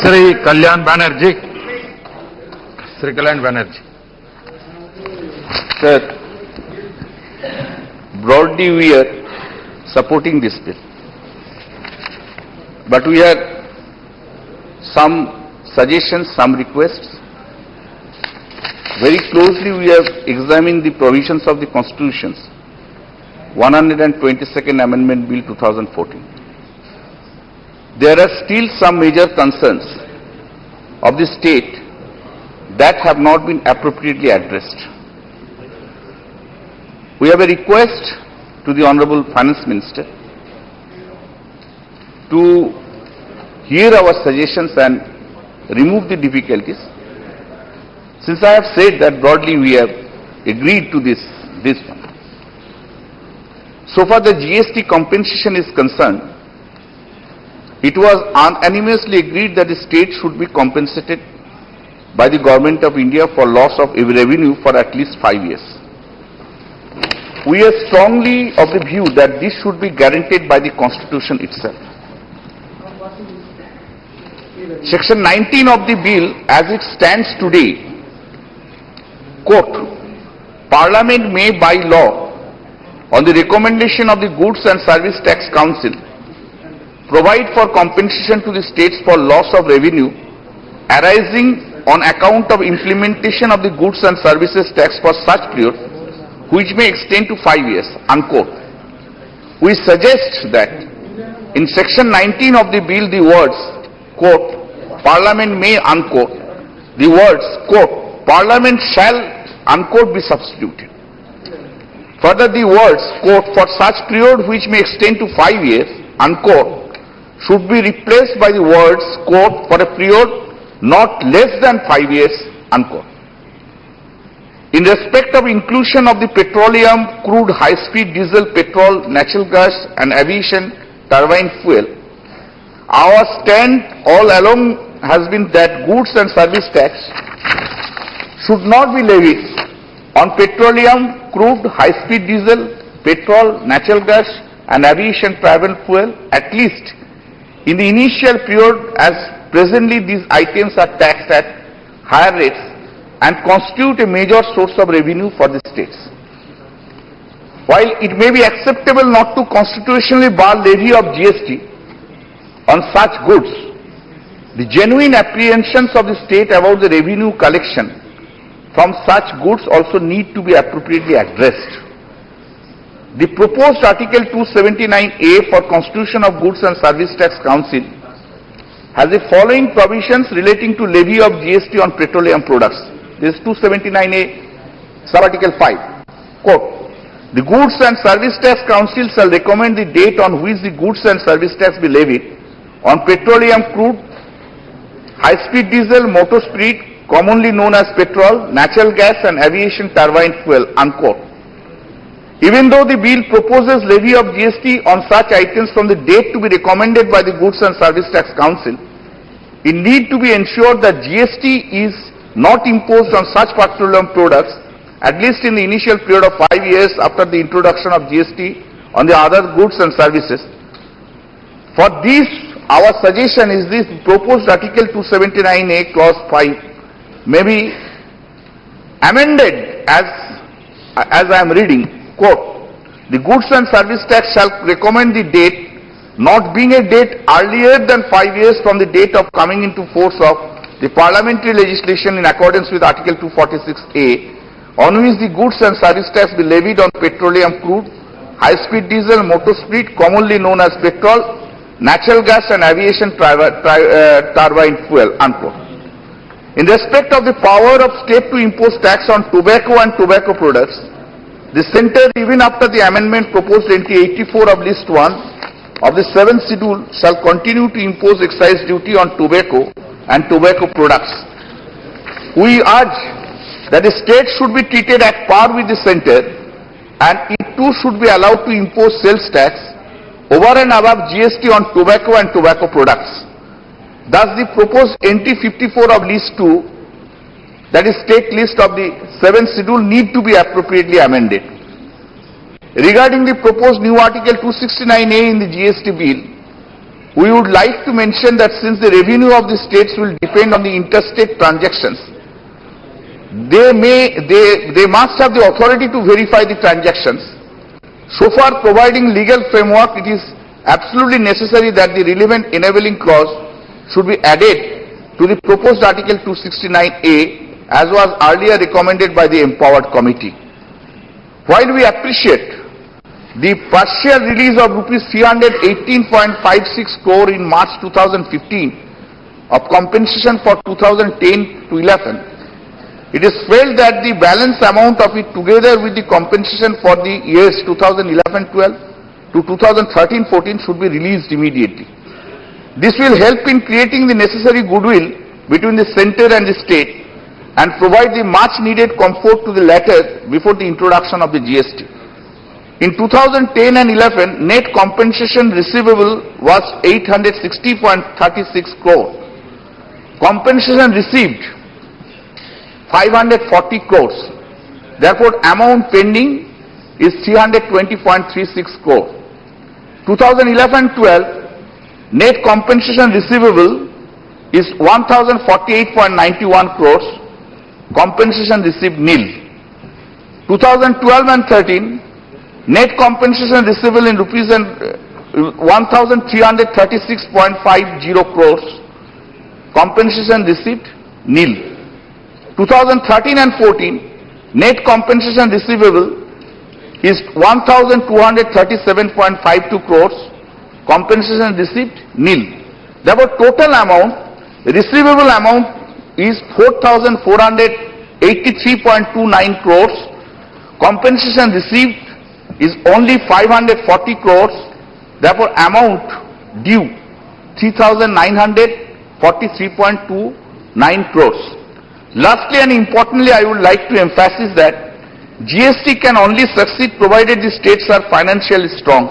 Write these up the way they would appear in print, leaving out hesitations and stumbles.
Sri Kalyan Banerjee. Sri Kalyan Banerjee. Sir, broadly we are supporting this bill, but we have some suggestions, some requests. Very closely we have examined the provisions of the Constitution's 122nd Amendment Bill 2014. There are still some major concerns of the state that have not been appropriately addressed. We have a request to the Honorable Finance Minister to hear our suggestions and remove the difficulties. Since I have said that broadly we have agreed to this one. So far the GST compensation is concerned, it was unanimously agreed that the state should be compensated by the Government of India for loss of revenue for at least 5 years. We are strongly of the view that this should be guaranteed by the Constitution itself. Section 19 of the bill as it stands today, quote, Parliament may by law on the recommendation of the Goods and Service Tax Council provide for compensation to the states for loss of revenue arising on account of implementation of the Goods and Services Tax for such period which may extend to 5 years, unquote. We suggest that in section 19 of the bill the words, quote, Parliament may, unquote, the words, quote, Parliament shall, unquote, be substituted. Further, the words, quote, for such period which may extend to 5 years, unquote, should be replaced by the words, quote, for a period not less than 5 years, unquote. In respect of inclusion of the petroleum, crude, high-speed diesel, petrol, natural gas and aviation turbine fuel, our stand all along has been that goods and service tax should not be levied on petroleum, crude, high-speed diesel, petrol, natural gas and aviation travel fuel, at least in the initial period, as presently these items are taxed at higher rates and constitute a major source of revenue for the states. While it may be acceptable not to constitutionally bar levy of GST on such goods, the genuine apprehensions of the state about the revenue collection from such goods also need to be appropriately addressed. The proposed Article 279A for Constitution of Goods and Service Tax Council has the following provisions relating to levy of GST on petroleum products. This is 279A, sub-article 5. Quote, the Goods and Service Tax Council shall recommend the date on which the goods and service tax be levied on petroleum, crude, high-speed diesel, motor spirit, commonly known as petrol, natural gas and aviation turbine fuel, unquote. Even though the bill proposes levy of GST on such items from the date to be recommended by the Goods and Service Tax Council, it need to be ensured that GST is not imposed on such petroleum products, at least in the initial period of 5 years after the introduction of GST on the other goods and services. For this, our suggestion is this proposed Article 279A clause 5 may be amended as I am reading, quote, the goods and service tax shall recommend the date not being a date earlier than 5 years from the date of coming into force of the parliamentary legislation in accordance with Article 246A, on which the goods and service tax be levied on petroleum, crude, high-speed diesel, motor spirit, commonly known as petrol, natural gas and aviation turbine fuel, unquote. In respect of the power of state to impose tax on tobacco and tobacco products, the centre, even after the amendment proposed in 84 of List 1 of the 7th schedule, shall continue to impose excise duty on tobacco and tobacco products. We urge that the state should be treated at par with the centre, and it too should be allowed to impose sales tax over and above GST on tobacco and tobacco products. Thus, the proposed NT 54 of List 2, that is state list of the 7th schedule, need to be appropriately amended. Regarding the proposed new Article 269A in the GST bill, we would like to mention that since the revenue of the states will depend on the interstate transactions, they must have the authority to verify the transactions. So far, providing legal framework, it is absolutely necessary that the relevant enabling clause should be added to the proposed Article 269A, as was earlier recommended by the Empowered Committee. While we appreciate the partial release of rupees 318.56 crore in March 2015 of compensation for 2010 to 11, it is felt that the balance amount of it together with the compensation for the years 2011-12 to 2013-14 should be released immediately. This will help in creating the necessary goodwill between the center and the state and provide the much needed comfort to the latter before the introduction of the GST. In 2010 and 11, net compensation receivable was 860.36 crore. Compensation received 540 crores. Therefore, amount pending is 320.36 crore. 2011-12, net compensation receivable is 1048.91 crores. Compensation received nil. 2012 and 13, net compensation receivable in rupees and 1,336.50 crores. Compensation received nil. 2013 and 14, net compensation receivable is 1,237.52 crores. Compensation received nil. Therefore, total amount, receivable amount is 4,483.29 crores. Compensation received is only 540 crores. Therefore, amount due 3,943.29 crores. Lastly and importantly, I would like to emphasize that GST can only succeed provided the states are financially strong.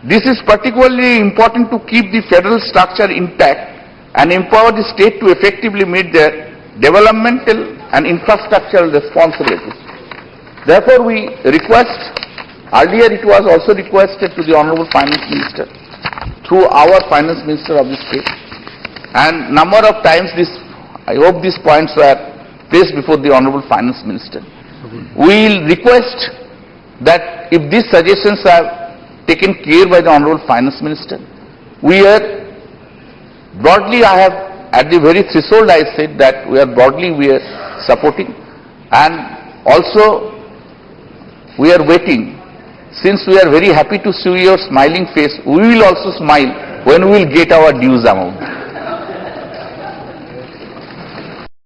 This is particularly important to keep the federal structure intact and empower the state to effectively meet their developmental and infrastructural responsibilities. Therefore, we request, earlier it was also requested to the Honorable Finance Minister through our Finance Minister of the state, and number of times I hope these points were placed before the Honorable Finance Minister. We will request that if these suggestions are taken care by the Honorable Finance Minister, we are broadly, at the very threshold I said that we are supporting, and also we are waiting. Since we are very happy to see your smiling face, we will also smile when we will get our dues amount.